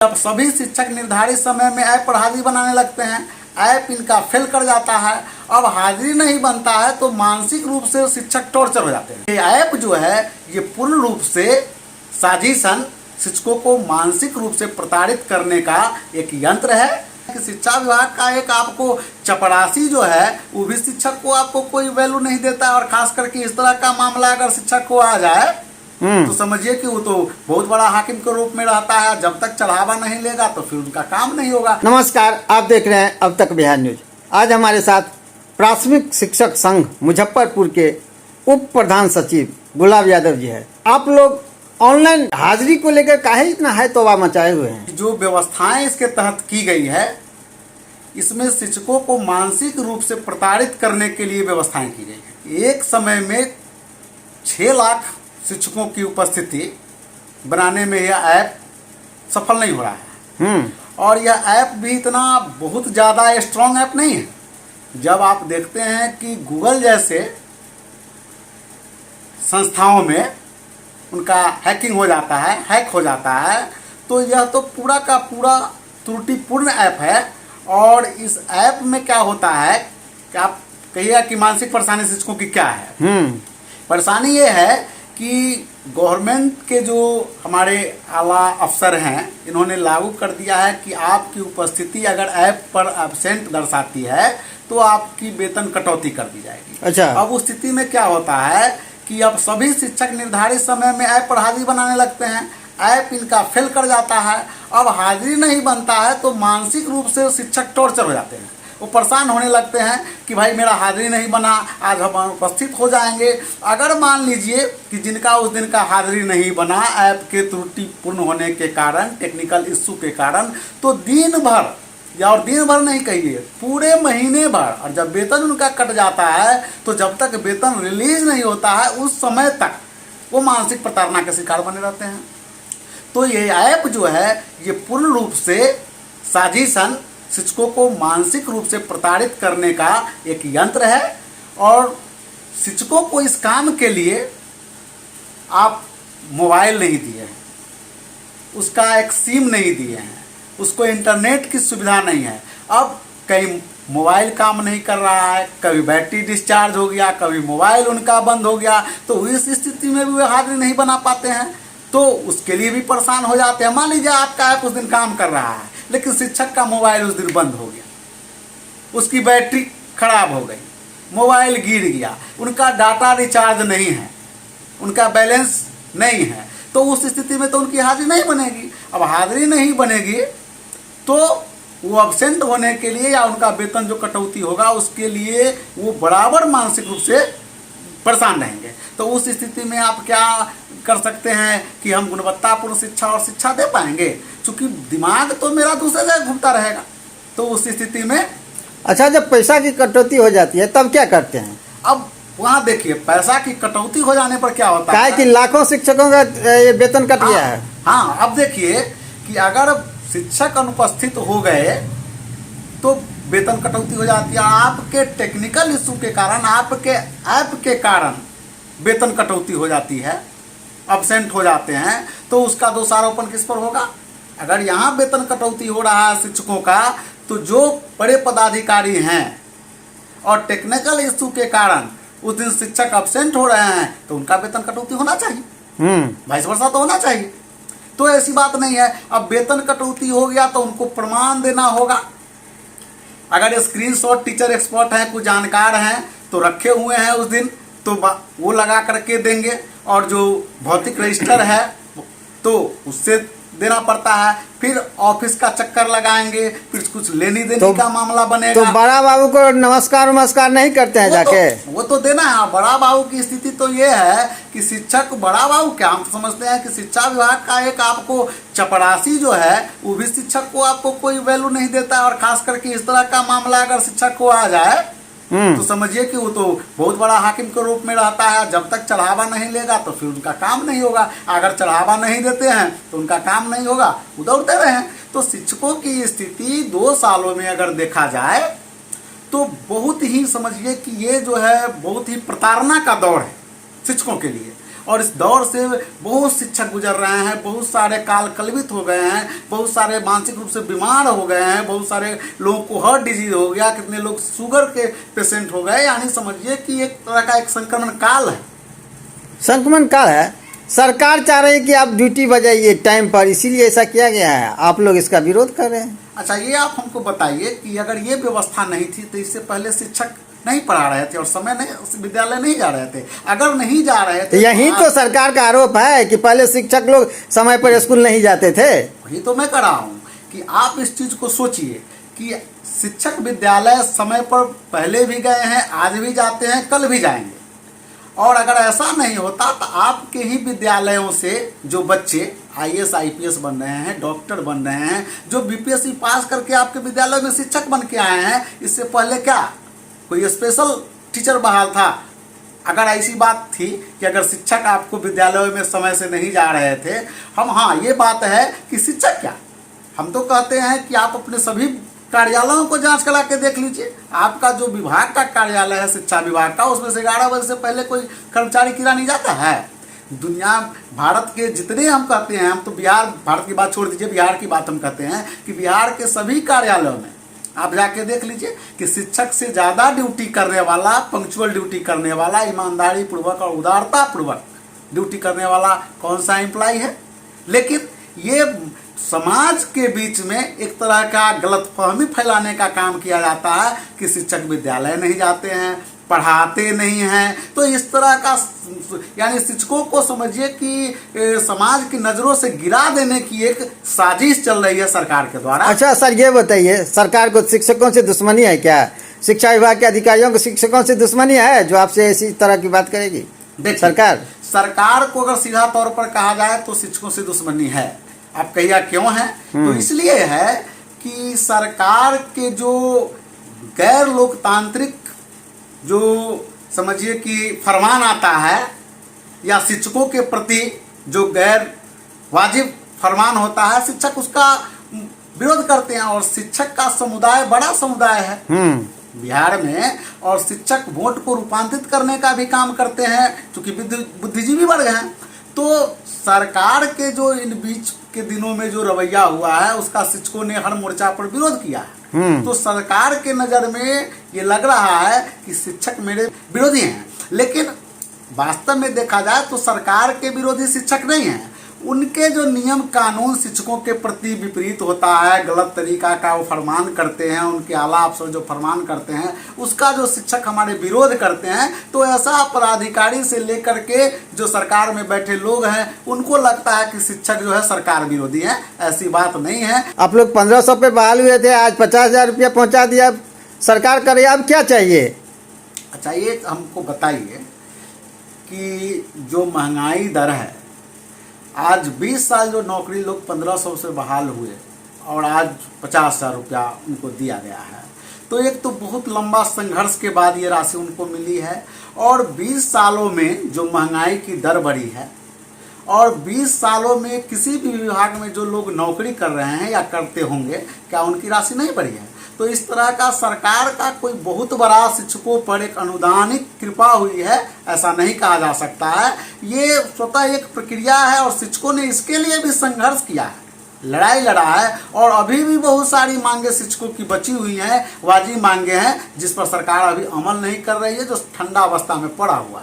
अब सभी शिक्षक निर्धारित समय में ऐप पर हाजिरी बनाने लगते हैं, ऐप इनका फेल कर जाता है। अब हाजिरी नहीं बनता है तो मानसिक रूप से शिक्षक टॉर्चर हो जाते हैं। ये ऐप जो है ये पूर्ण रूप से साजिशन शिक्षकों को मानसिक रूप से प्रताड़ित करने का एक यंत्र है कि शिक्षा विभाग का एक आपको चपरासी जो है वो भी शिक्षक को आपको कोई वैल्यू नहीं देता, और खास करके इस तरह का मामला अगर शिक्षक को आ जाए तो समझिए कि वो तो बहुत बड़ा हाकिम के रूप में रहता है। जब तक चढ़ावा नहीं लेगा तो फिर उनका काम नहीं होगा। नमस्कार, आप देख रहे हैं अब तक बिहार न्यूज। आज हमारे साथ प्राथमिक शिक्षक संघ मुजफ्फरपुर के उप प्रधान सचिव गुलाब यादव जी है। आप लोग ऑनलाइन हाजिरी को लेकर काहे इतना है तौबा मचाए हुए हैं? जो व्यवस्थाएं इसके तहत की गई है इसमें शिक्षकों को मानसिक रूप से प्रताड़ित करने के लिए व्यवस्थाएं की गई है। एक समय में 6 लाख शिक्षकों की उपस्थिति बनाने में यह ऐप सफल नहीं हो रहा है। और यह ऐप भी इतना बहुत ज़्यादा स्ट्रॉन्ग ऐप नहीं है। जब आप देखते हैं कि गूगल जैसे संस्थाओं में उनका हैकिंग हो जाता है, हैक हो जाता है, तो यह तो पूरा का पूरा त्रुटिपूर्ण ऐप है। और इस ऐप में क्या होता है कि आप कहिएगा कि मानसिक परेशानी शिक्षकों की क्या है। परेशानी ये है कि गवर्नमेंट के जो हमारे आला अफसर हैं इन्होंने लागू कर दिया है कि आपकी उपस्थिति अगर ऐप पर एब्सेंट दर्शाती है तो आपकी वेतन कटौती कर दी जाएगी। अच्छा। अब उस स्थिति में क्या होता है कि अब सभी शिक्षक निर्धारित समय में ऐप पर हाजिरी बनाने लगते हैं, ऐप इनका फेल कर जाता है। अब हाजिरी नहीं बनता है तो मानसिक रूप से शिक्षक टॉर्चर हो जाते हैं। वो परेशान होने लगते हैं कि भाई मेरा हाजिरी नहीं बना, आज हम उपस्थित हो जाएंगे। अगर मान लीजिए कि जिनका उस दिन का हाजिरी नहीं बना ऐप के त्रुटिपूर्ण होने के कारण, टेक्निकल इश्यू के कारण, तो दिन भर या और दिन भर नहीं कहिए पूरे महीने भर, और जब वेतन उनका कट जाता है तो जब तक वेतन रिलीज नहीं होता है उस समय तक वो मानसिक प्रताड़ना के शिकार बने रहते हैं। तो ये ऐप जो है ये पूर्ण रूप से साजिशन शिक्षकों को मानसिक रूप से प्रताड़ित करने का एक यंत्र है। और शिक्षकों को इस काम के लिए आप मोबाइल नहीं दिए हैं, उसका एक सिम नहीं दिए हैं, उसको इंटरनेट की सुविधा नहीं है। अब कहीं मोबाइल काम नहीं कर रहा है, कभी बैटरी डिस्चार्ज हो गया, कभी मोबाइल उनका बंद हो गया, तो इस स्थिति में भी वे हाजिरी नहीं बना पाते हैं, तो उसके लिए भी परेशान हो जाते हैं। मान लीजिए आपका ऐप उस दिन काम कर रहा है लेकिन शिक्षक का मोबाइल उस दिन बंद हो गया, उसकी बैटरी खराब हो गई, मोबाइल गिर गया, उनका डाटा रिचार्ज नहीं है, उनका बैलेंस नहीं है, तो उस स्थिति में तो उनकी हाजिरी नहीं बनेगी। अब हाजिरी नहीं बनेगी तो वो एब्सेंट होने के लिए या उनका वेतन जो कटौती होगा उसके लिए वो बराबर मानसिक रूप से परेशान रहेंगे। तो उस स्थिति में आप क्या कर सकते हैं कि हम गुणवत्तापूर्ण शिक्षा और शिक्षा दे पाएंगे, क्योंकि दिमाग तो मेरा दूसरे जगह घूमता रहेगा। तो उस स्थिति में अच्छा, जब पैसा की कटौती हो जाती है तब क्या करते हैं? अब वहाँ देखिए पैसा की कटौती हो जाने पर क्या होता है कि लाखों शिक्षकों का ये वेतन कट गया है। हाँ, अब देखिए कि अगर शिक्षक अनुपस्थित हो गए तो वेतन कटौती हो जाती है। आपके टेक्निकल इशू के कारण, आपके ऐप के कारण वेतन कटौती हो जाती है, एब्सेंट हो जाते हैं, तो उसका दोषारोपण किस पर होगा? अगर यहाँ वेतन कटौती हो रहा है शिक्षकों का, तो जो बड़े पदाधिकारी हैं और टेक्निकल इशू के कारण उस दिन शिक्षक एब्सेंट हो रहे हैं तो उनका वेतन कटौती होना चाहिए, वाइस वर्सा तो होना चाहिए। तो ऐसी बात नहीं है। अब वेतन कटौती हो गया तो उनको प्रमाण देना होगा। अगर स्क्रीनशॉट टीचर एक्सपर्ट हैं, कुछ जानकार हैं तो रखे हुए हैं उस दिन, तो वो लगा करके देंगे। और जो भौतिक रजिस्टर है तो उससे देना पड़ता है। फिर ऑफिस का चक्कर लगाएंगे, फिर कुछ लेनी देनी का मामला बनेगा। तो बड़ा बाबू को नमस्कार नहीं करते हैं जाके? वो तो देना है। बड़ा बाबू की स्थिति तो ये है कि शिक्षक बड़ा बाबू क्या, हम समझते हैं कि शिक्षा विभाग का एक आपको चपरासी जो है वो भी शिक्षक को आपको कोई वैल्यू नहीं देता। और खास करके इस तरह का मामला अगर शिक्षक को आ जाए तो समझिए कि वो तो बहुत बड़ा हाकिम के रूप में रहता है। जब तक चढ़ावा नहीं लेगा तो फिर उनका काम नहीं होगा। अगर चढ़ावा नहीं देते हैं तो उनका काम नहीं होगा, वो दौड़ते रहे। तो शिक्षकों की स्थिति 2 सालों में अगर देखा जाए तो बहुत ही समझिए कि ये जो है बहुत ही प्रताड़ना का दौर है शिक्षकों के लिए। और इस दौर से बहुत शिक्षक गुजर रहे हैं, बहुत सारे काल कलवित हो गए हैं, बहुत सारे मानसिक रूप से बीमार हो गए हैं, बहुत सारे लोगों को हार्ट डिजीज हो गया, कितने लोग शुगर के पेशेंट हो गए। यानी समझिए कि एक तरह का एक संक्रमण काल है। संक्रमण काल है। सरकार चाह रही है कि आप ड्यूटी बजाइए टाइम पर, इसीलिए ऐसा किया गया है। आप लोग इसका विरोध कर रहे हैं। अच्छा, ये आप हमको बताइए कि अगर ये व्यवस्था नहीं थी तो इससे पहले शिक्षक नहीं पढ़ा रहे थे और समय नहीं, विद्यालय नहीं जा रहे थे। अगर नहीं जा रहे थे यही तो सरकार का आरोप है कि पहले शिक्षक लोग समय पर स्कूल नहीं जाते थे। वही तो मैं कर रहा हूँ कि आप इस चीज को सोचिए कि शिक्षक विद्यालय समय पर पहले भी गए हैं, आज भी जाते हैं, कल भी जाएंगे। और अगर ऐसा नहीं होता तो आपके ही विद्यालयों से जो बच्चे IAS IPS बन रहे हैं, डॉक्टर बन रहे हैं, जो BPSC पास करके आपके विद्यालय में शिक्षक बन के आए हैं, इससे पहले क्या कोई स्पेशल टीचर बहाल था? अगर ऐसी बात थी कि अगर शिक्षक आपको विद्यालय में समय से नहीं जा रहे थे, हाँ ये बात है कि शिक्षक क्या, हम तो कहते हैं कि आप अपने सभी कार्यालयों को जांच करा के देख लीजिए। आपका जो विभाग का कार्यालय है शिक्षा विभाग का, उसमें से 11 बजे से पहले कोई कर्मचारी किरा नहीं जाता है। दुनिया भारत के जितने हम कहते हैं, हम तो बिहार, भारत की बात छोड़ दीजिए, बिहार की बात हम कहते हैं कि बिहार के सभी कार्यालयों में आप जाके देख लीजिए कि शिक्षक से ज़्यादा ड्यूटी करने वाला, पंक्चुअल ड्यूटी करने वाला, ईमानदारी पूर्वक और उदारता पूर्वक ड्यूटी करने वाला कौन सा एम्प्लॉय है। लेकिन ये समाज के बीच में एक तरह का गलतफहमी फैलाने का काम किया जाता है कि शिक्षक विद्यालय नहीं जाते हैं, पढ़ाते नहीं हैं। तो इस तरह का यानी शिक्षकों को समझिए कि समाज की नज़रों से गिरा देने की एक साजिश चल रही है सरकार के द्वारा। अच्छा सर, ये बताइए, सरकार को शिक्षकों से दुश्मनी है क्या? शिक्षा विभाग के अधिकारियों को शिक्षकों से दुश्मनी है जो आपसे ऐसी तरह की बात करेगी? सरकार को अगर सीधा तौर पर कहा जाए तो शिक्षकों से दुश्मनी है। आप कहिए क्यों है? तो इसलिए है कि सरकार के जो गैर लोकतांत्रिक जो समझिए कि फरमान आता है या शिक्षकों के प्रति जो गैर वाजिब फरमान होता है, शिक्षक उसका विरोध करते हैं। और शिक्षक का समुदाय बड़ा समुदाय है बिहार में, और शिक्षक वोट को रूपांतरित करने का भी काम करते हैं, क्योंकि बुद्धिजीवी वर्ग हैं। तो सरकार के जो इन बीच के दिनों में जो रवैया हुआ है, उसका शिक्षकों ने हर मोर्चा पर विरोध किया है। तो सरकार के नज़र में ये लग रहा है कि शिक्षक मेरे विरोधी हैं, लेकिन वास्तव में देखा जाए तो सरकार के विरोधी शिक्षक नहीं हैं। उनके जो नियम कानून शिक्षकों के प्रति विपरीत होता है, गलत तरीका का वो फरमान करते हैं, उनके आला अफसर जो फरमान करते हैं, उसका जो शिक्षक हमारे विरोध करते हैं, तो ऐसा पदाधिकारी से लेकर के जो सरकार में बैठे लोग हैं, उनको लगता है कि शिक्षक जो है सरकार विरोधी है। ऐसी बात नहीं है। आप लोग 1500 पे बहाल हुए थे, आज 50,000 रुपया पहुँचा दिया सरकार करे, अब क्या चाहिए? अच्छा, ये हमको बताइए कि जो महंगाई दर है, आज 20 साल जो नौकरी लोग 1500 से बहाल हुए और आज 50,000 रुपया उनको दिया गया है, तो एक तो बहुत लंबा संघर्ष के बाद ये राशि उनको मिली है। और 20 सालों में जो महंगाई की दर बढ़ी है, और 20 सालों में किसी भी विभाग में जो लोग नौकरी कर रहे हैं या करते होंगे, क्या उनकी राशि नहीं बढ़ी है? तो इस तरह का सरकार का कोई बहुत बड़ा शिक्षकों पर एक अनुदानिक कृपा हुई है, ऐसा नहीं कहा जा सकता है। ये स्वतः एक प्रक्रिया है और शिक्षकों ने इसके लिए भी संघर्ष किया है, लड़ाई लड़ा है, और अभी भी बहुत सारी मांगे शिक्षकों की बची हुई हैं, वाजिब मांगे हैं, जिस पर सरकार अभी अमल नहीं कर रही है, जो ठंडा अवस्था में पड़ा हुआ है।